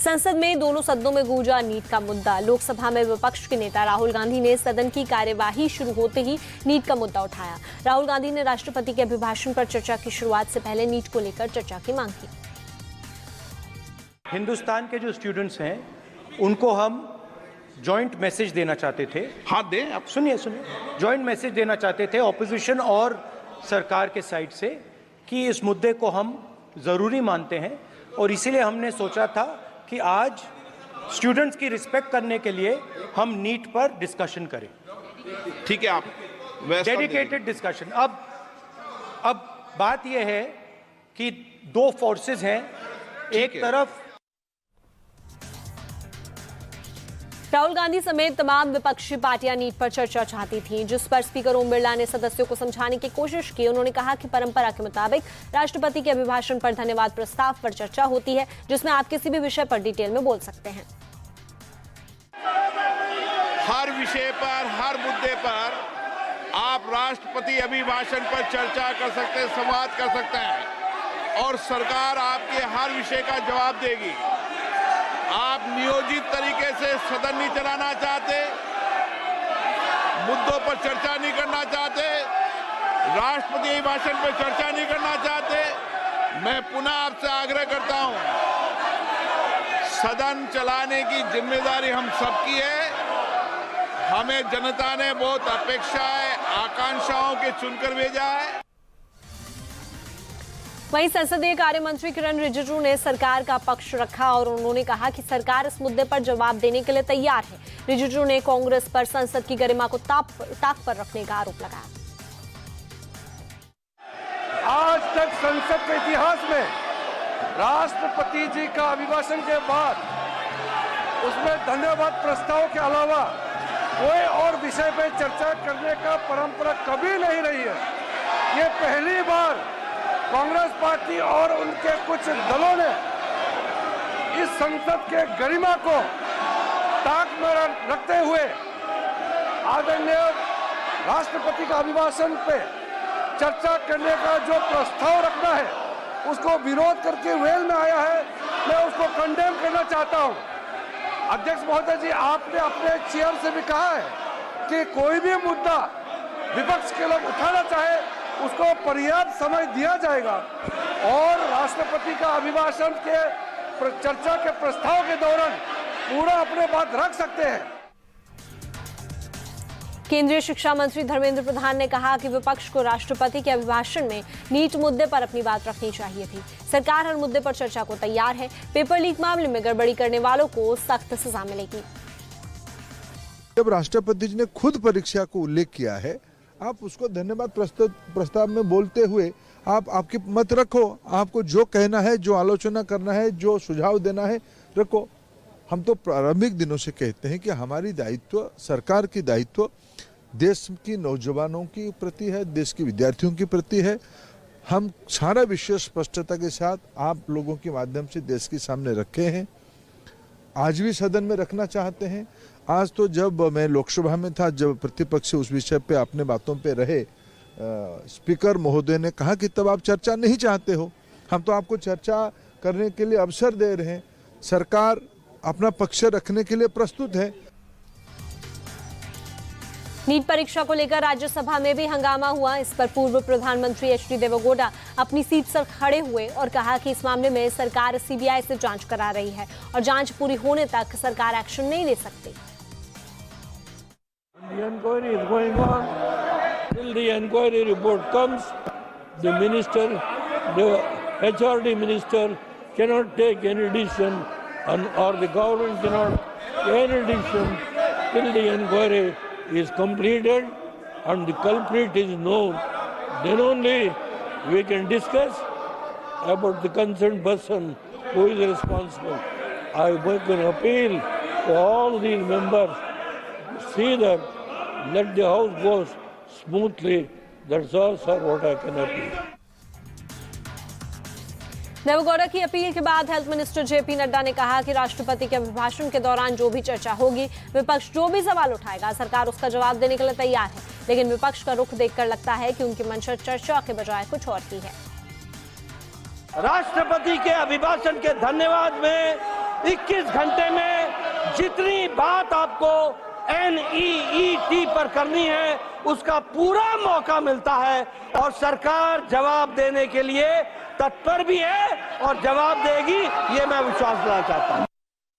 संसद में दोनों सदनों में गूंजा नीट का मुद्दा। लोकसभा में विपक्ष के नेता राहुल गांधी ने सदन की कार्यवाही शुरू होते ही नीट का मुद्दा उठाया। राहुल गांधी ने राष्ट्रपति के अभिभाषण पर चर्चा की शुरुआत से पहले नीट को लेकर चर्चा की मांग की। हिंदुस्तान के जो स्टूडेंट्स हैं उनको हम जॉइंट मैसेज देना चाहते थे। हाँ दें, आप सुनिए जॉइंट मैसेज देना चाहते थे ऑपोजिशन और सरकार के साइड से कि इस मुद्दे को हम ज़रूरी मानते हैं और इसीलिए हमने सोचा था कि आज स्टूडेंट्स की रिस्पेक्ट करने के लिए हम नीट पर डिस्कशन करें। ठीक है, आप डेडिकेटेड डिस्कशन। अब बात यह है कि दो फोर्सेस हैं। एक तरफ राहुल गांधी समेत तमाम विपक्षी पार्टियां नीट पर चर्चा चाहती थीं, जिस पर स्पीकर ओम बिरला ने सदस्यों को समझाने की कोशिश की। उन्होंने कहा कि परंपरा के मुताबिक राष्ट्रपति के अभिभाषण पर धन्यवाद प्रस्ताव पर चर्चा होती है, जिसमें आप किसी भी विषय पर डिटेल में बोल सकते हैं। हर विषय पर, हर मुद्दे पर आप राष्ट्रपति अभिभाषण पर चर्चा कर सकते हैं, संवाद कर सकते हैं और सरकार आपके हर विषय का जवाब देगी। आप नियोजित तरीके से सदन नहीं चलाना चाहते, मुद्दों पर चर्चा नहीं करना चाहते, राष्ट्रपति अभिभाषण पर चर्चा नहीं करना चाहते, मैं पुनः आपसे आग्रह करता हूं, सदन चलाने की जिम्मेदारी हम सबकी है। हमें जनता ने बहुत अपेक्षाएं, आकांक्षाओं के चुनकर भेजा है। वहीं संसदीय कार्य मंत्री किरण रिजिजू ने सरकार का पक्ष रखा और उन्होंने कहा कि सरकार इस मुद्दे पर जवाब देने के लिए तैयार है। रिजिजू ने कांग्रेस पर संसद की गरिमा को ताक पर रखने का आरोप लगाया। आज तक संसद के इतिहास में राष्ट्रपति जी का अभिभाषण के बाद उसमें धन्यवाद प्रस्ताव के अलावा कोई और विषय पर चर्चा करने का परंपरा कभी नहीं रही है। ये पहली बार कांग्रेस पार्टी और उनके कुछ दलों ने इस संसद के गरिमा को ताक में रखते हुए आदरणीय राष्ट्रपति का अभिभाषण पे चर्चा करने का जो प्रस्ताव रखना है उसको विरोध करके वेल में आया है। मैं उसको कंडेम करना चाहता हूं। अध्यक्ष महोदय जी, आपने अपने चेयर से भी कहा है कि कोई भी मुद्दा विपक्ष के लोग उठाना चाहे उसको पर्याप्त समय दिया जाएगा और राष्ट्रपति का अभिभाषण के चर्चा के प्रस्ताव के दौरान पूरा अपने बात रख सकते हैं। केंद्रीय शिक्षा मंत्री धर्मेंद्र प्रधान ने कहा कि विपक्ष को राष्ट्रपति के अभिभाषण में नीट मुद्दे पर अपनी बात रखनी चाहिए थी। सरकार हर मुद्दे पर चर्चा को तैयार है। पेपर लीक मामले में गड़बड़ी करने वालों को सख्त सजा मिलेगी। जब राष्ट्रपति जी ने खुद परीक्षा को उल्लेख किया है, आप उसको धन्यवाद प्रस्ताव में बोलते हुए आप आपकी मत रखो। आपको जो कहना है, जो आलोचना करना है, जो सुझाव देना है रखो। हम तो प्रारंभिक दिनों से कहते हैं कि हमारी दायित्व, सरकार की दायित्व देश की नौजवानों की प्रति है, देश के विद्यार्थियों की प्रति है। हम सारा विषय स्पष्टता के साथ आप लोगों के माध्यम से देश के सामने रखे हैं, आज भी सदन में रखना चाहते हैं। आज तो जब मैं लोकसभा में था, जब प्रतिपक्ष उस विषय पे अपने बातों पे रहे, स्पीकर महोदय ने कहा कि तब आप चर्चा नहीं चाहते हो। हम तो आपको चर्चा करने के लिए अवसर दे रहे हैं। सरकार अपना पक्ष रखने के लिए प्रस्तुत है। नीट परीक्षा को लेकर राज्यसभा में भी हंगामा हुआ। इस पर पूर्व प्रधानमंत्री एच.डी. देवेगौड़ा अपनी सीट से खड़े हुए और कहा कि इस मामले में सरकार सीबीआई से जांच करा रही है और जांच पूरी होने तक सरकार एक्शन नहीं ले सकती। The inquiry is going on. Till the inquiry report comes, the minister, the HRD minister cannot take any decision or the government cannot take any decision till the inquiry is completed and the culprit is known. Then only we can discuss about the concerned person who is responsible. I make an appeal to all these members to see that let the house go smoothly. That's all, sir, what I can appeal. Deve Gowda की appeal के बाद health minister JP Nadda ने कहा कि राष्ट्रपति के अभिभाषण के दौरान जो भी चर्चा होगी, विपक्ष जो भी सवाल उठाएगा, सरकार उसका जवाब देने के लिए तैयार है। लेकिन विपक्ष का रुख देखकर लगता है कि उनकी मंशा चर्चा के बजाय कुछ और की है। राष्ट्रपति के अभिभाषण के धन्यवाद में 21 घंटे में जितनी बात आपको NEET पर करनी है उसका पूरा मौका मिलता है और सरकार जवाब देने के लिए तत्पर भी है और जवाब देगी, ये मैं विश्वास दिलाना चाहता हूं।